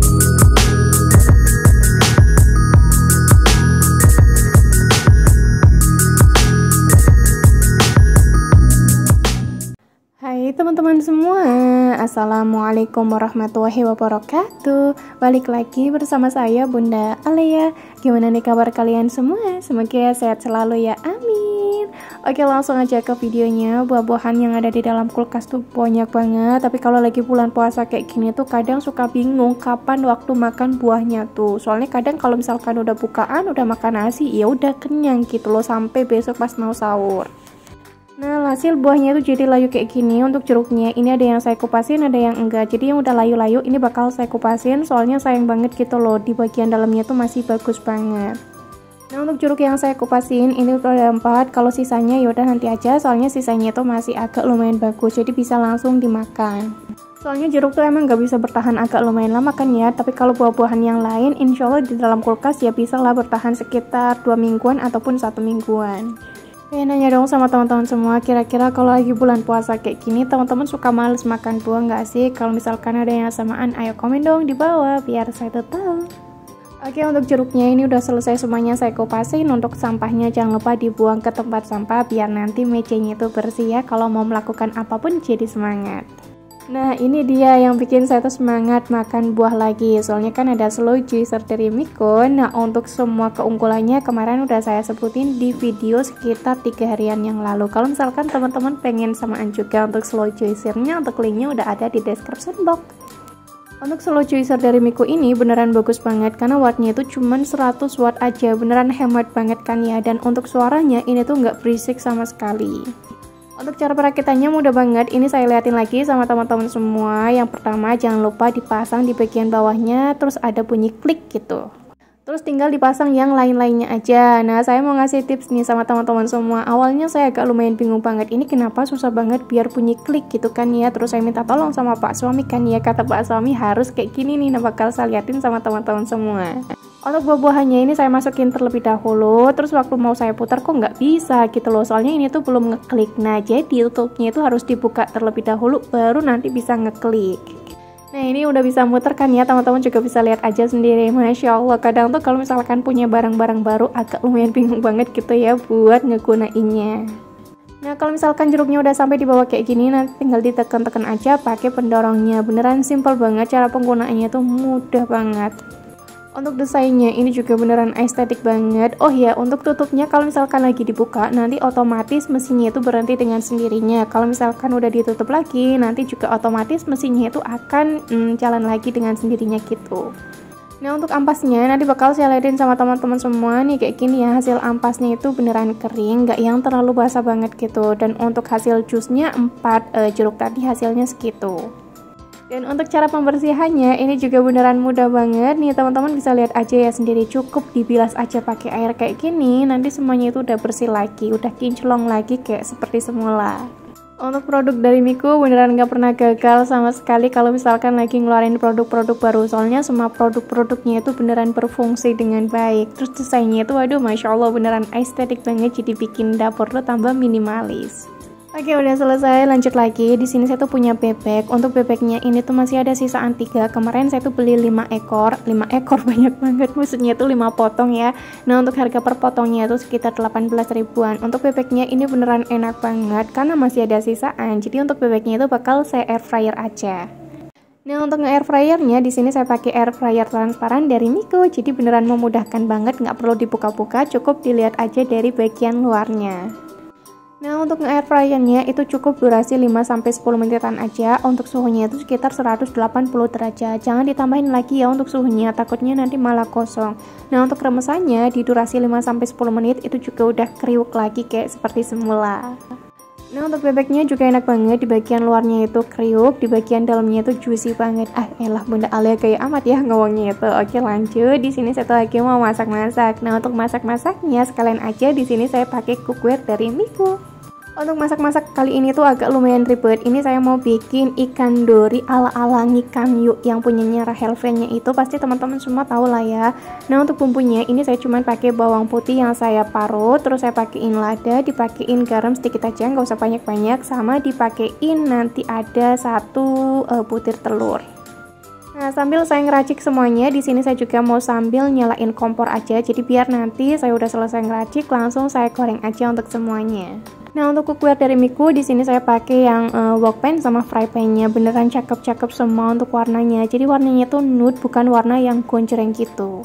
Hai teman-teman semua, Assalamualaikum warahmatullahi wabarakatuh. Balik lagi bersama saya Bunda Alia. Gimana nih kabar kalian semua? Semoga sehat selalu ya, amin. Oke, langsung aja ke videonya. Buah-buahan yang ada di dalam kulkas tuh banyak banget. Tapi kalau lagi bulan puasa kayak gini tuh kadang suka bingung kapan waktu makan buahnya tuh. Soalnya kadang kalau misalkan udah bukaan, udah makan nasi, ya udah kenyang gitu loh sampai besok pas mau sahur. Nah, hasil buahnya itu jadi layu kayak gini. Untuk jeruknya ini ada yang saya kupasin, ada yang enggak. Jadi yang udah layu-layu ini bakal saya kupasin, soalnya sayang banget gitu loh, di bagian dalamnya tuh masih bagus banget. Nah, untuk jeruk yang saya kupasin ini udah ada 4. Kalau sisanya yaudah nanti aja, soalnya sisanya itu masih agak lumayan bagus, jadi bisa langsung dimakan. Soalnya jeruk tuh emang gak bisa bertahan agak lumayan lama kan ya. Tapi kalau buah-buahan yang lain insya Allah di dalam kulkas ya bisa lah bertahan sekitar 2 mingguan ataupun 1 mingguan. Nanya dong sama teman-teman semua, kira-kira kalau lagi bulan puasa kayak gini teman-teman suka males makan buah nggak sih? Kalau misalkan ada yang samaan, ayo komen dong di bawah biar saya tahu. Oke, untuk jeruknya ini udah selesai semuanya saya kupasin. Untuk sampahnya jangan lupa dibuang ke tempat sampah biar nanti mejanya itu bersih ya. Kalau mau melakukan apapun jadi semangat. Nah, ini dia yang bikin saya tuh semangat makan buah lagi. Soalnya kan ada slow juicer dari Miko. Nah, untuk semua keunggulannya kemarin udah saya sebutin di video sekitar 3 harian yang lalu. Kalau misalkan teman-teman pengen samaan juga untuk slow juicernya, untuk linknya udah ada di description box. Untuk slow juicer dari Miko ini beneran bagus banget karena wattnya itu cuman 100 watt aja. Beneran hemat banget kan ya. Dan untuk suaranya ini tuh nggak berisik sama sekali. Untuk cara perakitannya mudah banget, ini saya liatin lagi sama teman-teman semua. Yang pertama jangan lupa dipasang di bagian bawahnya, terus ada bunyi klik gitu. Terus tinggal dipasang yang lain-lainnya aja. Nah, saya mau ngasih tips nih sama teman-teman semua. Awalnya saya agak lumayan bingung banget, ini kenapa susah banget biar bunyi klik gitu kan ya. Terus saya minta tolong sama Pak Suami kan ya, kata Pak Suami harus kayak gini nih. Nah, bakal saya liatin sama teman-teman semua. Untuk buah-buahannya ini saya masukin terlebih dahulu, terus waktu mau saya putar kok nggak bisa gitu loh, soalnya ini tuh belum ngeklik. Nah, jadi tutupnya itu harus dibuka terlebih dahulu, baru nanti bisa ngeklik. Nah, ini udah bisa muter kan ya, teman-teman juga bisa lihat aja sendiri. Masya Allah, kadang tuh kalau misalkan punya barang-barang baru agak lumayan bingung banget gitu ya buat ngegunainnya. Nah, kalau misalkan jeruknya udah sampai di bawah kayak gini, nanti tinggal ditekan-tekan aja pakai pendorongnya. Beneran simple banget, cara penggunaannya tuh mudah banget. Untuk desainnya ini juga beneran estetik banget. Oh ya, untuk tutupnya kalau misalkan lagi dibuka, nanti otomatis mesinnya itu berhenti dengan sendirinya. Kalau misalkan udah ditutup lagi, nanti juga otomatis mesinnya itu akan jalan lagi dengan sendirinya gitu. Nah, untuk ampasnya nanti bakal saya liatin sama teman-teman semua nih kayak gini ya. Hasil ampasnya itu beneran kering, nggak yang terlalu basah banget gitu. Dan untuk hasil jusnya 4 jeruk tadi hasilnya segitu. Dan untuk cara pembersihannya ini juga beneran mudah banget nih, teman-teman bisa lihat aja ya sendiri. Cukup dibilas aja pakai air kayak gini, nanti semuanya itu udah bersih lagi, udah kinclong lagi kayak seperti semula. Untuk produk dari Miko beneran gak pernah gagal sama sekali kalau misalkan lagi ngeluarin produk-produk baru. Soalnya semua produk-produknya itu beneran berfungsi dengan baik. Terus desainnya itu waduh Masya Allah beneran estetik banget, jadi bikin dapur tuh tambah minimalis. Oke, udah selesai, lanjut lagi. Di sini saya tuh punya bebek. Untuk bebeknya ini tuh masih ada sisaan 3. Kemarin saya tuh beli 5 ekor. 5 ekor banyak banget, maksudnya tuh 5 potong ya. Nah, untuk harga per potongnya tuh sekitar 18 ribuan. Untuk bebeknya ini beneran enak banget karena masih ada sisaan. Jadi untuk bebeknya itu bakal saya air fryer aja. Nah, untuk nge-air fryernya di sini saya pakai air fryer transparan dari Miko. Jadi beneran memudahkan banget, nggak perlu dibuka-buka, cukup dilihat aja dari bagian luarnya. Nah, untuk nge-air fryernya itu cukup durasi 5-10 menitan aja. Untuk suhunya itu sekitar 180 derajat. Jangan ditambahin lagi ya untuk suhunya, takutnya nanti malah kosong. Nah, untuk remesannya di durasi 5-10 menit itu juga udah kriuk lagi kayak seperti semula. Nah, untuk bebeknya juga enak banget, di bagian luarnya itu kriuk, di bagian dalamnya itu juicy banget. Elah Bunda Alia kayak amat ya ngomongnya itu. Oke, lanjut. Di sini saya tuh lagi mau masak-masak. Nah, untuk masak-masaknya sekalian aja di sini saya pakai cookware dari Miko. Untuk masak-masak kali ini tuh agak lumayan ribet. Ini saya mau bikin ikan dori ala-ala Ngikamyu yang punyanya Rahel Fan-nya itu pasti teman-teman semua tahu lah ya. Nah, untuk bumbunya ini saya cuman pakai bawang putih yang saya parut, terus saya pakein lada, dipakein garam sedikit aja, nggak usah banyak-banyak, sama dipakein nanti ada 1 butir telur. Nah, sambil saya ngeracik semuanya, di sini saya juga mau sambil nyalain kompor aja. Jadi biar nanti saya udah selesai ngeracik, langsung saya goreng aja untuk semuanya. Nah, untuk cookware dari Miku, di sini saya pakai yang wok pan sama fry pan-nya. Beneran cakep-cakep semua untuk warnanya. Jadi warnanya tuh nude, bukan warna yang gonjreng gitu.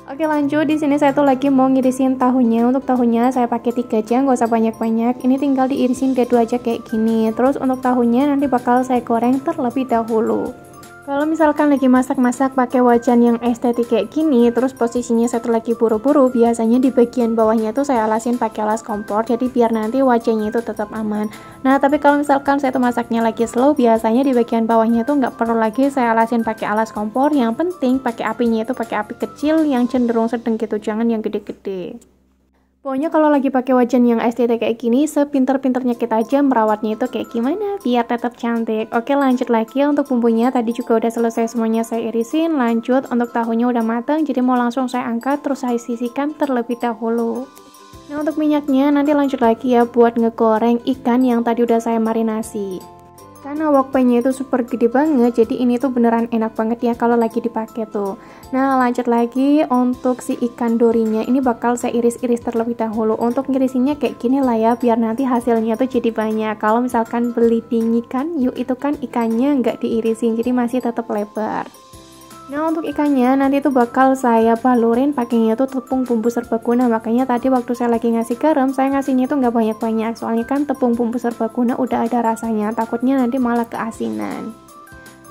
Oke, lanjut. Di sini saya tuh lagi mau ngirisin tahunya. Untuk tahunya saya pakai 3 aja, nggak usah banyak-banyak. Ini tinggal diirisin dadu aja kayak gini. Terus untuk tahunya nanti bakal saya goreng terlebih dahulu. Kalau misalkan lagi masak-masak pakai wajan yang estetik kayak gini, terus posisinya saya tuh lagi buru-buru, biasanya di bagian bawahnya tuh saya alasin pakai alas kompor, jadi biar nanti wajannya itu tetap aman. Nah, tapi kalau misalkan saya tuh masaknya lagi slow, biasanya di bagian bawahnya tuh nggak perlu lagi saya alasin pakai alas kompor. Yang penting pakai apinya itu pakai api kecil yang cenderung sedang gitu, jangan yang gede-gede. Pokoknya kalau lagi pakai wajan yang estetik kayak gini, sepinter-pinternya kita aja merawatnya itu kayak gimana biar tetap cantik. Oke, lanjut lagi untuk bumbunya. Tadi juga udah selesai semuanya saya irisin. Lanjut untuk tahunya udah matang, jadi mau langsung saya angkat terus saya sisihkan terlebih dahulu. Nah, untuk minyaknya nanti lanjut lagi ya buat ngegoreng ikan yang tadi udah saya marinasi. Karena wok pan-nya itu super gede banget, jadi ini tuh beneran enak banget ya kalau lagi dipakai tuh. Nah, lanjut lagi untuk si ikan dorinya, ini bakal saya iris-iris terlebih dahulu. Untuk ngirisinnya kayak gini lah ya, biar nanti hasilnya tuh jadi banyak. Kalau misalkan beli dingikan, yuk itu kan ikannya nggak diirisin, jadi masih tetap lebar. Nah, untuk ikannya nanti itu bakal saya balurin pakainya tuh tepung bumbu serbaguna. Makanya tadi waktu saya lagi ngasih garam, saya ngasihnya tuh nggak banyak-banyak. Soalnya kan tepung bumbu serbaguna udah ada rasanya, takutnya nanti malah keasinan.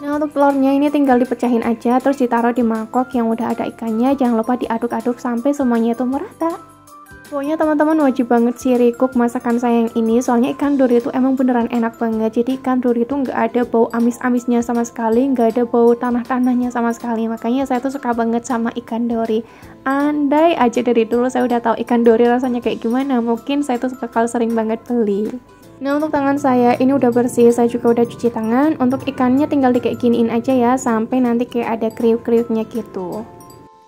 Nah, untuk telurnya ini tinggal dipecahin aja, terus ditaruh di mangkok yang udah ada ikannya. Jangan lupa diaduk-aduk sampai semuanya itu merata. Pokoknya teman-teman wajib banget sih recook masakan saya yang ini, soalnya ikan dori itu emang beneran enak banget. Jadi ikan dori itu nggak ada bau amis-amisnya sama sekali, nggak ada bau tanah-tanahnya sama sekali. Makanya saya tuh suka banget sama ikan dori. Andai aja dari dulu saya udah tahu ikan dori rasanya kayak gimana, mungkin saya tuh bakal sering banget beli. Nah, untuk tangan saya ini udah bersih, saya juga udah cuci tangan. Untuk ikannya tinggal kayak giniin aja ya, sampai nanti kayak ada kriuk-kriuknya gitu.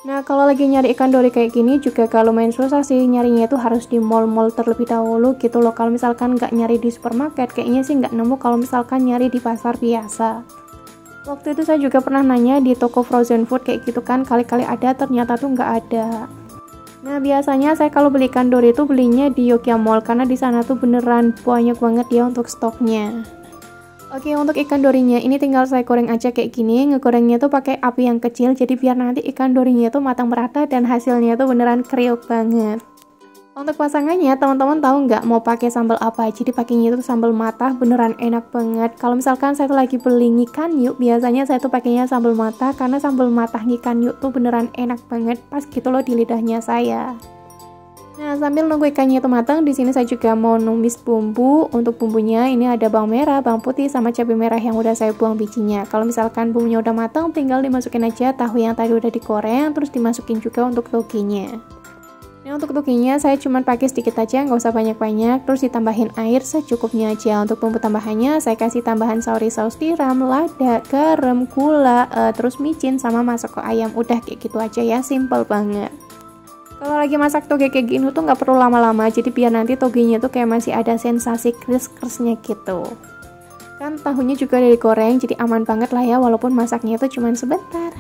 Nah, kalau lagi nyari ikan dori kayak gini juga kalau main susah sih, nyarinya itu harus di mall-mall terlebih dahulu gitu loh. Kalau misalkan nggak nyari di supermarket, kayaknya sih nggak nemu kalau misalkan nyari di pasar biasa. Waktu itu saya juga pernah nanya di toko frozen food kayak gitu kan, kali-kali ada, ternyata tuh nggak ada. Nah, biasanya saya kalau beli ikan dori itu belinya di Yogya Mall, karena di sana tuh beneran banyak banget ya untuk stoknya. Oke, untuk ikan dorinya ini tinggal saya goreng aja kayak gini. Ngegorengnya tuh pakai api yang kecil, jadi biar nanti ikan dorinya tuh matang merata dan hasilnya tuh beneran kriuk banget. Untuk pasangannya, teman-teman tahu nggak mau pakai sambal apa? Jadi pakainya itu sambal matah, beneran enak banget. Kalau misalkan saya tuh lagi beli ngikan yuk, biasanya saya tuh pakainya sambal matah, karena sambal matah ngikan yuk tuh beneran enak banget, pas gitu loh di lidahnya saya. Nah, sambil nunggu ikannya itu matang, di sini saya juga mau numis bumbu. Untuk bumbunya ini ada bawang merah, bawang putih, sama cabai merah yang udah saya buang bijinya. Kalau misalkan bumbunya udah matang, tinggal dimasukin aja tahu yang tadi udah digoreng, terus dimasukin juga untuk toginya. Nah, untuk toginya saya cuma pakai sedikit aja, nggak usah banyak-banyak. Terus ditambahin air secukupnya aja. Untuk bumbu tambahannya saya kasih tambahan saus tiram, lada, garam, gula, terus micin, sama masako ayam. Udah kayak gitu aja ya, simple banget. Kalau lagi masak toge kayak gini tuh nggak perlu lama-lama, jadi biar nanti togenya tuh kayak masih ada sensasi kris-krisnya gitu. Kan tahunya juga udah digoreng, jadi aman banget lah ya, walaupun masaknya tuh cuma sebentar.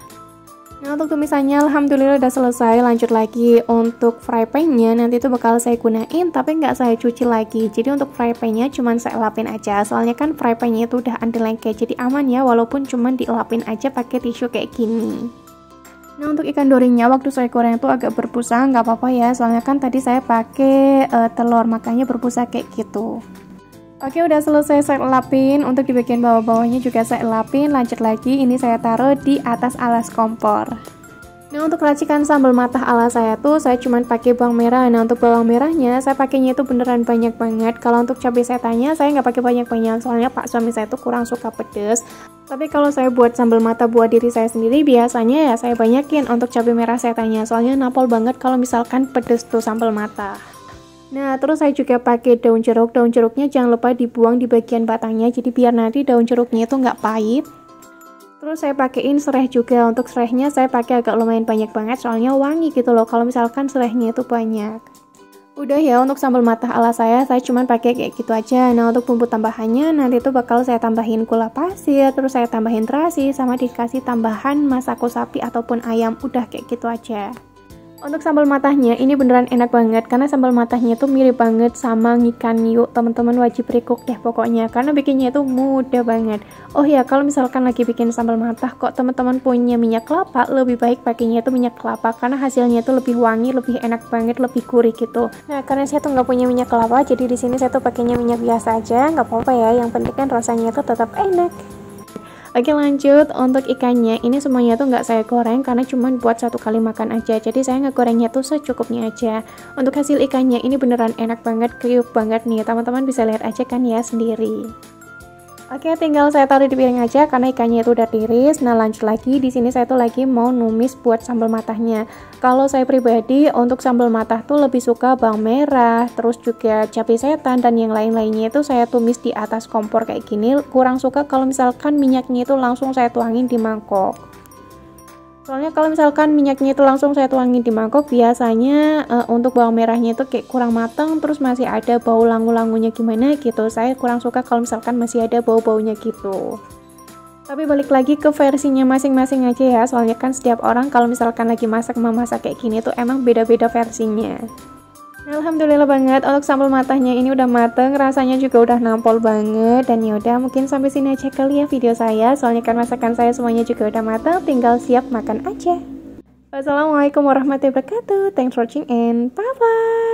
Nah, untuk tumisannya alhamdulillah udah selesai. Lanjut lagi untuk fry pan-nya, nanti tuh bakal saya gunain, tapi nggak saya cuci lagi. Jadi untuk fry pan-nya cuma saya elapin aja, soalnya kan fry pan-nya itu udah anti lengket, jadi aman ya, walaupun cuma dielapin aja pakai tisu kayak gini. Nah, untuk ikan dorinya waktu saya goreng itu agak berbusa, nggak apa-apa ya, soalnya kan tadi saya pakai telur, makanya berbusa kayak gitu. Oke, udah selesai saya elapin. Untuk di bagian bawah-bawahnya juga saya elapin. Lanjut lagi, ini saya taruh di atas alas kompor. Nah, untuk racikan sambal matah ala saya tuh saya cuman pakai bawang merah. Nah, untuk bawang merahnya saya pakainya itu beneran banyak banget. Kalau untuk cabai setannya saya nggak pakai banyak-banyak, soalnya pak suami saya tuh kurang suka pedes. Tapi kalau saya buat sambal mata buat diri saya sendiri, biasanya ya saya banyakin untuk cabai merah setannya, soalnya napol banget kalau misalkan pedes tuh sambal mata. Nah, terus saya juga pakai daun jeruk. Daun jeruknya jangan lupa dibuang di bagian batangnya, jadi biar nanti daun jeruknya itu nggak pahit. Terus saya pakein serai juga. Untuk serainya saya pakai agak lumayan banyak banget, soalnya wangi gitu loh kalau misalkan serainya itu banyak. Udah ya, untuk sambal matah ala saya cuman pakai kayak gitu aja. Nah, untuk bumbu tambahannya nanti itu bakal saya tambahin gula pasir, terus saya tambahin terasi, sama dikasih tambahan masako sapi ataupun ayam. Udah kayak gitu aja. Untuk sambal matahnya ini beneran enak banget karena sambal matahnya tuh mirip banget sama ikan yuk. Teman-teman wajib recook deh pokoknya karena bikinnya itu mudah banget. Oh ya, kalau misalkan lagi bikin sambal matah kok teman-teman punya minyak kelapa, lebih baik pakainya itu minyak kelapa karena hasilnya itu lebih wangi, lebih enak banget, lebih gurih gitu. Nah, karena saya tuh nggak punya minyak kelapa, jadi di sini saya tuh pakainya minyak biasa aja, nggak apa-apa ya. Yang penting kan rasanya itu tetap enak. Oke, lanjut untuk ikannya. Ini semuanya tuh nggak saya goreng karena cuma buat satu kali makan aja. Jadi saya ngegorengnya tuh secukupnya aja. Untuk hasil ikannya ini beneran enak banget, kriuk banget nih. Teman-teman bisa lihat aja kan ya sendiri. Oke, tinggal saya taruh di piring aja karena ikannya itu udah tiris. Nah, lanjut lagi. Di sini saya tuh lagi mau numis buat sambal matahnya. Kalau saya pribadi untuk sambal matah tuh lebih suka bawang merah, terus juga cabai setan dan yang lain-lainnya itu saya tumis di atas kompor kayak gini. Kurang suka kalau misalkan minyaknya itu langsung saya tuangin di mangkok. Soalnya kalau misalkan minyaknya itu langsung saya tuangin di mangkok, biasanya untuk bawang merahnya itu kayak kurang matang, terus masih ada bau langu-langunya gimana gitu. Saya kurang suka kalau misalkan masih ada bau-baunya gitu. Tapi balik lagi ke versinya masing-masing aja ya, soalnya kan setiap orang kalau misalkan lagi memasak kayak gini tuh emang beda-beda versinya. Alhamdulillah banget untuk sambal matahnya ini udah mateng, rasanya juga udah nampol banget. Dan yaudah, mungkin sampai sini aja kali ya video saya, soalnya kan masakan saya semuanya juga udah mateng, tinggal siap makan aja. Wassalamualaikum warahmatullahi wabarakatuh. Thanks for watching and bye bye.